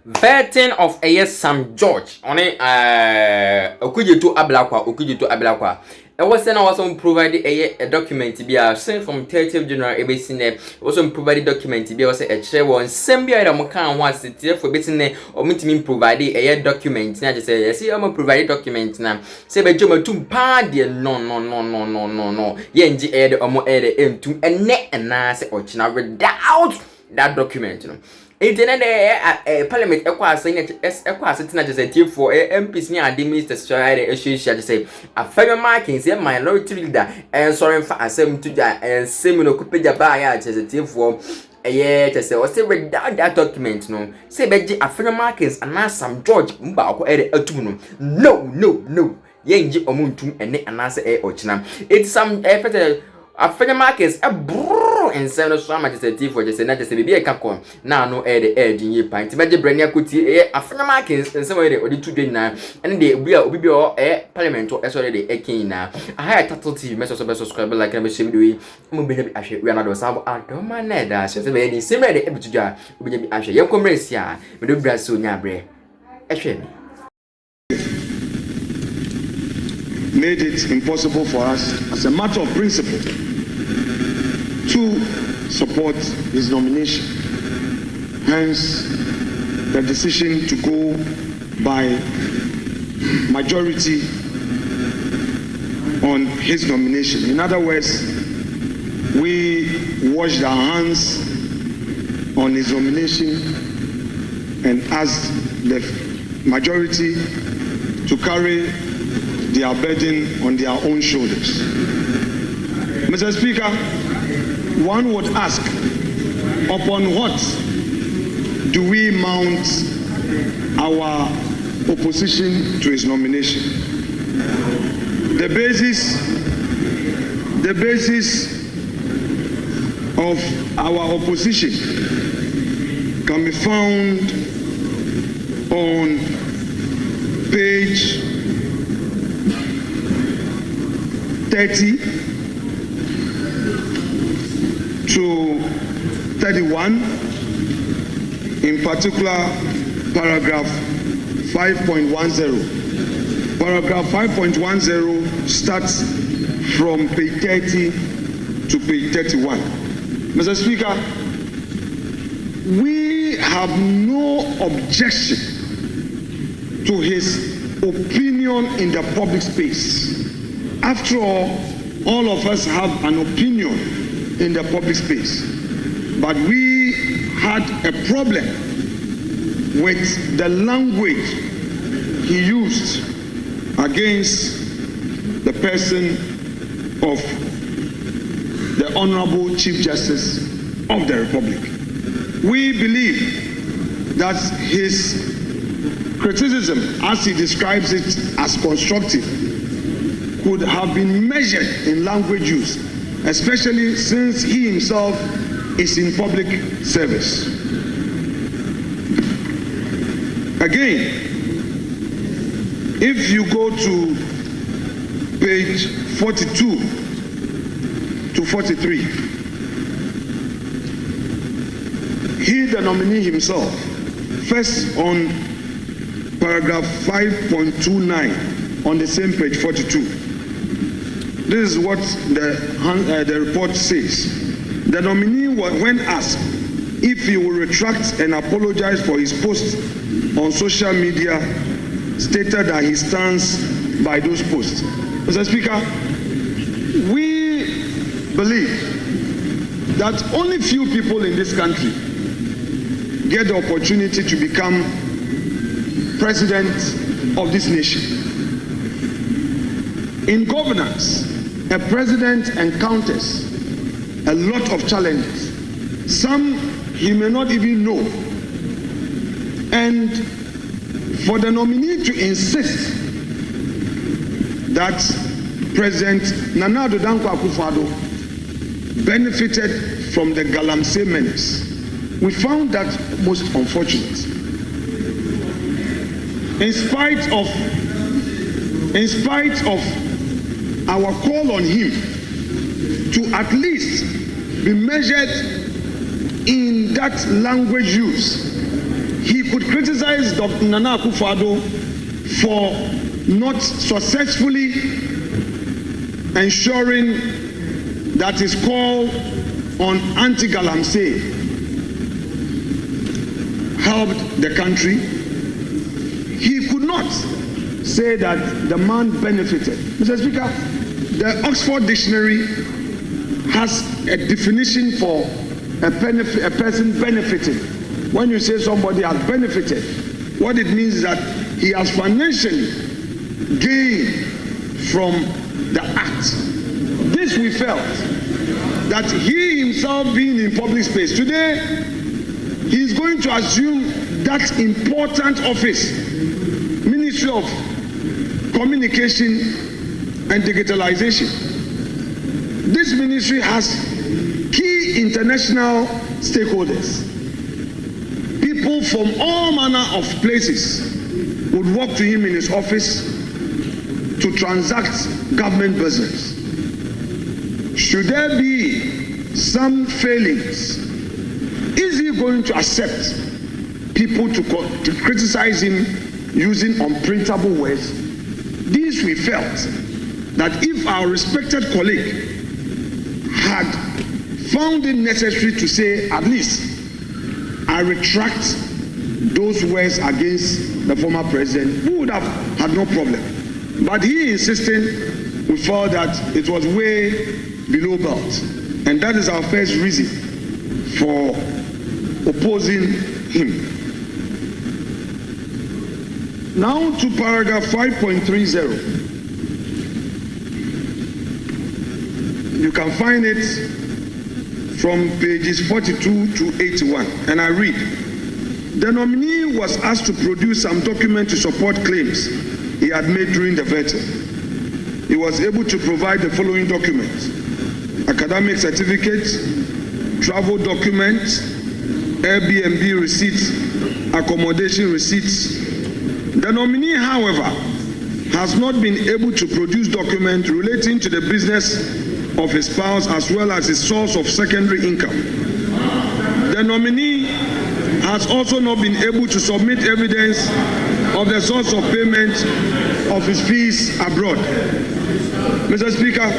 Vetting of Sam George on Okudzeto Ablakwa. I was also provided a document to be sent from 30th January ABC. Also provided document to be also a chair one Sambia Mokan was it for business or meeting provided a document. Now just say, see, I'm a provided document now. Say by Joma to party no. Yenji air or more air to a net and nice or china without that document. Internet parliament sitting as a team for MPs near the minister's trial issue. Say, Afenyo Markins, a minority leader, and sorry for assembly to that, and similar could as a team for a year to say, or say, without that document. No, say, Betty Afenyo Markins and now some George Mbako Etuno. No, Yenji Omuntu and answer or china. It's some effort. Afenyo Markins a brrrr and send us so much as a tea for just another baby a capcom. Now no air the air in your pint. Imagine Brenya Kuti, Afenyo Markins, and somewhere or the 2 days now, and they will be all air parliament or already a king now. A higher title TV message of a subscriber like I'm assuming we will actually we are not some don't man that says the same way able to jar will be actually young commerce ya, but do Brazil Nabre. Made it impossible for us as a matter of principle to support his nomination. Hence, the decision to go by majority on his nomination. In other words, we washed our hands on his nomination and asked the majority to carry their burden on their own shoulders. Mr. Speaker, one would ask, upon what do we mount our opposition to his nomination? The basis of our opposition can be found on page 30 to 31, in particular paragraph 5.10. Paragraph 5.10 starts from page 30 to page 31. Mr. Speaker, we have no objection to his opinion in the public space. After all of us have an opinion in the public space, but we had a problem with the language he used against the person of the Honorable Chief Justice of the Republic. We believe that his criticism, as he describes it as constructive, could have been measured in language use, especially since he himself is in public service. Again, if you go to page 42 to 43, he, the nominee himself, first on paragraph 5.29 on the same page 42. This is what the report says. The nominee, when asked if he will retract and apologize for his post on social media, stated that he stands by those posts. Mr. Speaker, we believe that only few people in this country get the opportunity to become president of this nation. In governance, a president encounters a lot of challenges. Some he may not even know. And for the nominee to insist that President Nana Addo Dankwa Akufo-Addo benefited from the Galamsey menace, we found that most unfortunate. In spite of our call on him to at least be measured in that language use, he he could criticize Dr. Nana Akufo-Addo for not successfully ensuring that his call on anti-Galamsey helped the country. He could not say that the man benefited. Mr. Speaker, the Oxford Dictionary has a definition for a person benefiting. When you say somebody has benefited, what it means is that he has financially gained from the act. This we felt, that he himself being in public space today, he is going to assume that important office, Ministry of Communication and Digitalization. This ministry has key international stakeholders. People from all manner of places would walk to him in his office to transact government business. Should there be some failings, is he going to accept people to criticize him using unprintable words? This we felt that if our respected colleague had found it necessary to say, at least, I retract those words against the former president, we would have had no problem. But he insisted, we felt that it was way below belt. And that is our first reason for opposing him. Now to paragraph 5.30. You can find it from pages 42 to 81. And I read, the nominee was asked to produce some document to support claims he had made during the vetting. He was able to provide the following documents: academic certificates, travel documents, Airbnb receipts, accommodation receipts. The nominee, however, has not been able to produce documents relating to the business of his spouse as well as his source of secondary income. The nominee has also not been able to submit evidence of the source of payment of his fees abroad. Mr. Speaker,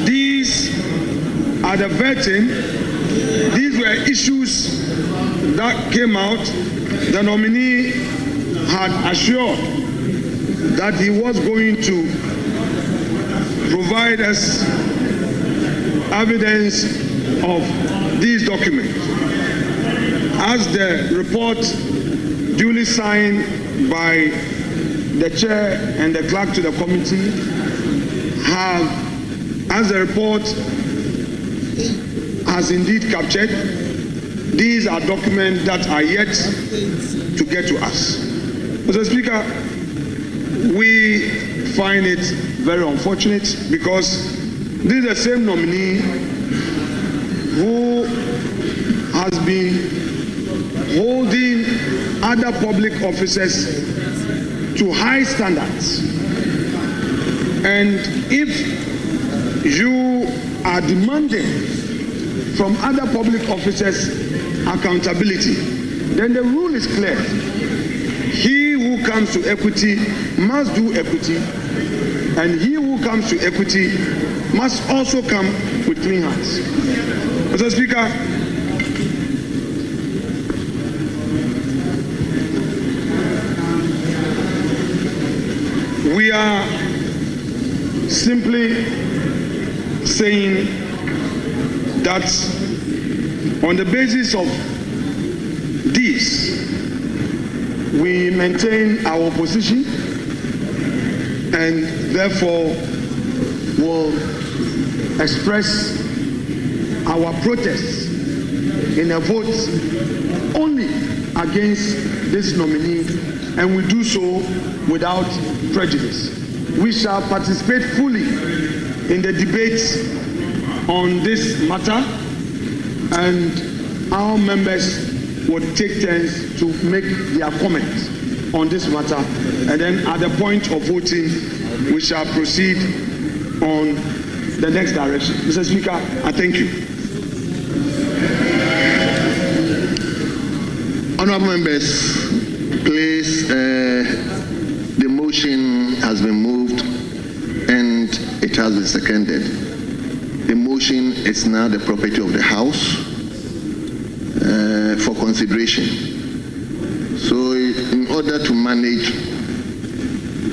these are the vetting. These were issues that came out. The nominee had assured that he was going to provide us evidence of these documents. As the report duly signed by the chair and the clerk to the committee as the report has indeed captured, these are documents that are yet to get to us. Mr. Speaker, we find it very unfortunate because this is the same nominee who has been holding other public officers to high standards. And if you are demanding from other public officers accountability, then the rule is clear. He who comes to equity must do equity, and he who comes to equity must also come with clean hands. Mr. Speaker, we are simply saying that on the basis of this, we maintain our position and therefore will express our protest in a vote only against this nominee, and we do so without prejudice. We shall participate fully in the debates on this matter, and our members would take turns to make their comments on this matter, and then at the point of voting, we shall proceed on the next direction. Mr. Speaker, I thank you. Honourable members, please, the motion has been moved and it has been seconded. The motion is now the property of the House for consideration. So in order to manage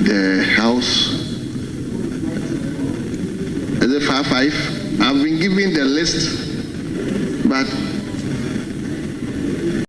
the House, is it 5-5? I've been given the list, but